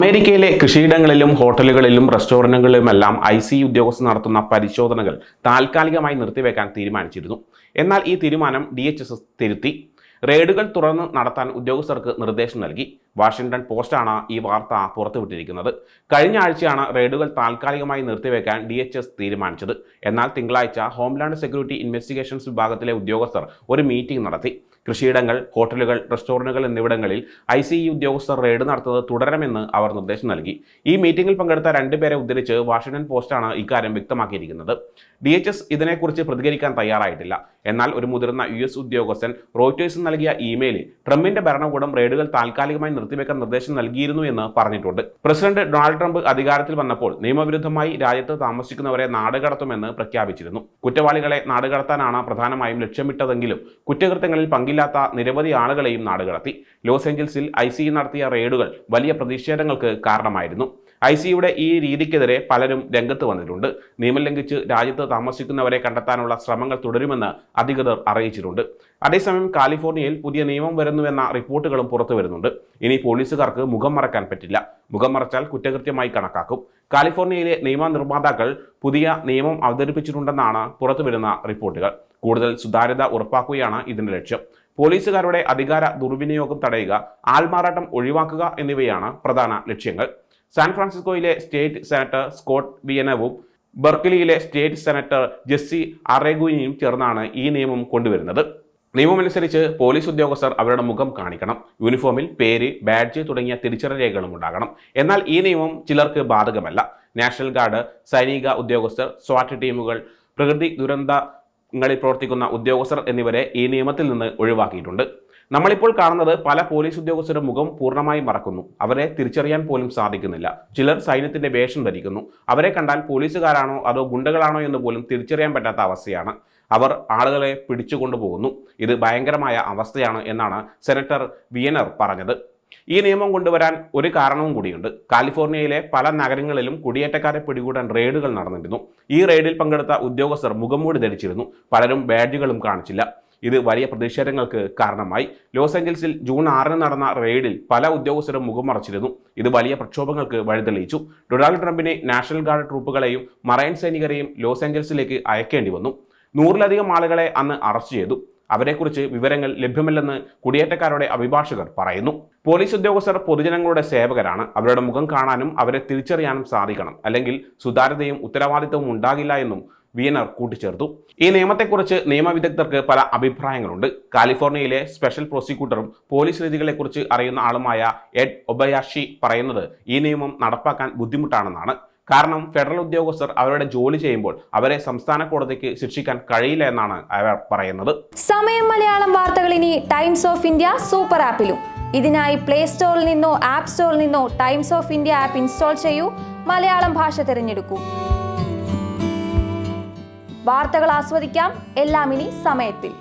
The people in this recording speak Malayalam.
അമേരിക്കയിലെ കൃഷിയിടങ്ങളിലും ഹോട്ടലുകളിലും റെസ്റ്റോറന്റുകളിലുമെല്ലാം ICE ഉദ്യോഗസ്ഥർ നടത്തുന്ന പരിശോധനകൾ താൽക്കാലികമായി നിർത്തിവെക്കാൻ തീരുമാനിച്ചിരുന്നു. എന്നാൽ ഈ തീരുമാനം DHS തിരുത്തി. റെയ്ഡുകൾ തുറന്ന് നടത്താൻ ഉദ്യോഗസ്ഥർക്ക് നിർദ്ദേശം നൽകി. വാഷിംഗ്ടൺ പോസ്റ്റാണ് ഈ വാർത്ത പുറത്തുവിട്ടിരിക്കുന്നത്. കഴിഞ്ഞ ആഴ്ചയാണ് റെയ്ഡുകൾ താൽക്കാലികമായി നിർത്തിവെക്കാൻ DHS തീരുമാനിച്ചത്. എന്നാൽ തിങ്കളാഴ്ച ഹോംലാൻഡ് സെക്യൂരിറ്റി ഇൻവെസ്റ്റിഗേഷൻസ് വിഭാഗത്തിലെ ഉദ്യോഗസ്ഥർ ഒരു മീറ്റിംഗ് നടത്തി. കൃഷിയിടങ്ങൾ, ഹോട്ടലുകൾ, റെസ്റ്റോറന്റുകൾ എന്നിവിടങ്ങളിൽ ICE ഉദ്യോഗസ്ഥർ റെയ്ഡ് നടത്തുന്നത് തുടരണമെന്ന് അവർ നിർദ്ദേശം നൽകി. ഈ മീറ്റിംഗിൽ പങ്കെടുത്ത 2 പേരെ ഉദ്ധരിച്ച് വാഷിംഗ്ടൺ പോസ്റ്റാണ് ഇക്കാര്യം വ്യക്തമാക്കിയിരിക്കുന്നത്. DHS ഇതിനെക്കുറിച്ച് പ്രതികരിക്കാൻ തയ്യാറായിട്ടില്ല. എന്നാൽ ഒരു മുതിർന്ന US ഉദ്യോഗസ്ഥൻ റോയിറ്റേഴ്സിന് നൽകിയ ഇമെയിലിൽ ട്രംപിന്റെ ഭരണകൂടം റെയ്ഡുകൾ താൽക്കാലികമായി നിർത്തിവെക്കാൻ നിർദ്ദേശം നൽകിയിരുന്നു എന്ന് പറഞ്ഞിട്ടുണ്ട്. പ്രസിഡന്റ് ഡൊണാൾഡ് ട്രംപ് അധികാരത്തിൽ വന്നപ്പോൾ നിയമവിരുദ്ധമായി രാജ്യത്ത് താമസിക്കുന്നവരെ നാടുകടത്തുമെന്ന് പ്രഖ്യാപിച്ചിരുന്നു. കുറ്റവാളികളെ നാടുകടത്താനാണ് പ്രധാനമായും ലക്ഷ്യമിട്ടതെങ്കിലും കുറ്റകൃത്യങ്ങളിൽ പങ്കില്ലാത്ത നിരവധി ആളുകളെയും നാടുകടത്തി. ലോസ് ഏഞ്ചൽസിൽ ICE നടത്തിയ റെയ്ഡുകൾ വലിയ പ്രതിഷേധങ്ങൾക്ക് കാരണമായിരുന്നു. ICEയുടെ ഈ രീതിക്കെതിരെ പലരും രംഗത്ത് വന്നിട്ടുണ്ട്. നിയമം ലംഘിച്ച് രാജ്യത്ത് താമസിക്കുന്നവരെ കണ്ടെത്താനുള്ള ശ്രമങ്ങൾ തുടരുമെന്ന് അധികൃതർ അറിയിച്ചിട്ടുണ്ട്. അതേസമയം കാലിഫോർണിയയിൽ പുതിയ നിയമം വരുന്നുവെന്ന റിപ്പോർട്ടുകളും പുറത്തു വരുന്നുണ്ട്. ഇനി പോലീസുകാർക്ക് മുഖം മറക്കാൻ പറ്റില്ല. മുഖം മറച്ചാൽ കുറ്റകൃത്യമായി കണക്കാക്കും. കാലിഫോർണിയയിലെ നിയമനിർമ്മാതാക്കൾ പുതിയ നിയമം അവതരിപ്പിച്ചിട്ടുണ്ടെന്നാണ് പുറത്തുവരുന്ന റിപ്പോർട്ടുകൾ. കൂടുതൽ സുതാര്യത ഉറപ്പാക്കുകയാണ് ഇതിന്റെ ലക്ഷ്യം. പോലീസുകാരുടെ അധികാര ദുർവിനിയോഗം തടയുക, ആൾമാറാട്ടം ഒഴിവാക്കുക എന്നിവയാണ് പ്രധാന ലക്ഷ്യങ്ങൾ. സാൻ ഫ്രാൻസിസ്കോയിലെ സ്റ്റേറ്റ് സെനറ്റർ സ്കോട്ട് വിയനവും ബെർക്ക്ലിയിലെ സ്റ്റേറ്റ് സെനറ്റർ ജെസ്സി അറേഗുയിനും ചേർന്നാണ് ഈ നിയമം കൊണ്ടുവരുന്നത്. നിയമമനുസരിച്ച് പോലീസ് ഉദ്യോഗസ്ഥർ അവരുടെ മുഖം കാണിക്കണം. യൂണിഫോമിൽ പേര്, ബാഡ്ജ് തുടങ്ങിയ തിരിച്ചറിയൽ രേഖകളും ഉണ്ടാകണം. എന്നാൽ ഈ നിയമം ചിലർക്ക് ബാധകമല്ല. നാഷണൽ ഗാർഡ്, സൈനിക ഉദ്യോഗസ്ഥർ, സ്വാറ്റ് ടീമുകൾ, പ്രകൃതി ദുരന്തങ്ങളിൽ പ്രവർത്തിക്കുന്ന ഉദ്യോഗസ്ഥർ എന്നിവരെ ഈ നിയമത്തിൽ നിന്ന് ഒഴിവാക്കിയിട്ടുണ്ട്. നമ്മളിപ്പോൾ കാണുന്നത് പല പോലീസ് ഉദ്യോഗസ്ഥരുടെ മുഖം പൂർണ്ണമായി മറക്കുന്നു. അവരെ തിരിച്ചറിയാൻ പോലും സാധിക്കുന്നില്ല. ചിലർ സൈന്യത്തിന്റെ വേഷം ധരിക്കുന്നു. അവരെ കണ്ടാൽ പോലീസുകാരാണോ അതോ ഗുണ്ടകളാണോ എന്ന് പോലും തിരിച്ചറിയാൻ പറ്റാത്ത അവസ്ഥയാണ്. അവർ ആളുകളെ പിടിച്ചുകൊണ്ടുപോകുന്നു. ഇത് ഭയങ്കരമായ അവസ്ഥയാണ് എന്നാണ് സെനറ്റർ വിയനർ പറഞ്ഞത്. ഈ നിയമം കൊണ്ടുവരാൻ ഒരു കാരണവും കൂടിയുണ്ട്. കാലിഫോർണിയയിലെ പല നഗരങ്ങളിലും കുടിയേറ്റക്കാരെ പിടികൂടാൻ റെയ്ഡുകൾ നടന്നിരുന്നു. ഈ റെയ്ഡിൽ പങ്കെടുത്ത ഉദ്യോഗസ്ഥർ മുഖംമൂടി ധരിച്ചിരുന്നു. പലരും ബാഡ്ജുകളും കാണിച്ചില്ല. ഇത് വലിയ പ്രതിഷേധങ്ങൾക്ക് കാരണമായി. ലോസ് ഏഞ്ചൽസിൽ ജൂൺ 6 നടന്ന റെയ്ഡിൽ പല ഉദ്യോഗസ്ഥരും മുഖം മറച്ചിരുന്നു. ഇത് വലിയ പ്രക്ഷോഭങ്ങൾക്ക് വഴിതെളിയിച്ചു. ഡൊണാൾഡ് ട്രംപിനെ നാഷണൽ ഗാർഡ് ട്രൂപ്പുകളെയും മറൈൻ സൈനികരെയും ലോസ് ഏഞ്ചൽസിലേക്ക് അയക്കേണ്ടി വന്നു. 100-ലധികം ആളുകളെ അന്ന് അറസ്റ്റ് ചെയ്തു. അവരെക്കുറിച്ച് വിവരങ്ങൾ ലഭ്യമല്ലെന്ന് കുടിയേറ്റക്കാരുടെ അഭിഭാഷകർ പറയുന്നു. പോലീസ് ഉദ്യോഗസ്ഥർ പൊതുജനങ്ങളുടെ സേവകരാണ്. അവരുടെ മുഖം കാണാനും അവരെ തിരിച്ചറിയാനും സാധിക്കണം. അല്ലെങ്കിൽ സുതാര്യതയും ഉത്തരവാദിത്തവും ഉണ്ടാകില്ല എന്നും വിയനർ കൂട്ടിച്ചേർത്തു. ഈ നിയമത്തെക്കുറിച്ച് നിയമവിദഗ്ധർക്ക് പല അഭിപ്രായങ്ങളുണ്ട്. കാലിഫോർണിയയിലെ സ്പെഷ്യൽ പ്രോസിക്യൂട്ടറും പോലീസ് രീതികളെക്കുറിച്ച് അറിയുന്ന ആളുമായ എഡ് ഒബയാഷി പറയുന്നത് ഈ നിയമം നടപ്പാക്കാൻ ബുദ്ധിമുട്ടാണെന്നാണ്. കാരണം ഫെഡറൽ ഉദ്യോഗസ്ഥർ അവരുടെ ജോലി ചെയ്യുമ്പോൾ അവരെ സംസ്ഥാന കോടതിക്ക് ശിക്ഷിക്കാൻ കഴിയില്ല എന്നാണ് അവർ പറയുന്നത്. സമയം മലയാളം വാർത്തകൾ ഇനി ടൈംസ് ഓഫ് ഇന്ത്യ സൂപ്പർ ആപ്പിലും. ഇതിനായി പ്ലേ സ്റ്റോറിൽ നിന്നോ ആപ്പ് സ്റ്റോറിൽ നിന്നോ times of India app install ചെയ്യൂ. മലയാളം ഭാഷ തിരഞ്ഞെടുക്കൂ. വാർത്തകൾ ആസ്വദിക്കാം. എല്ലാം ഇനി സമയത്തിൽ.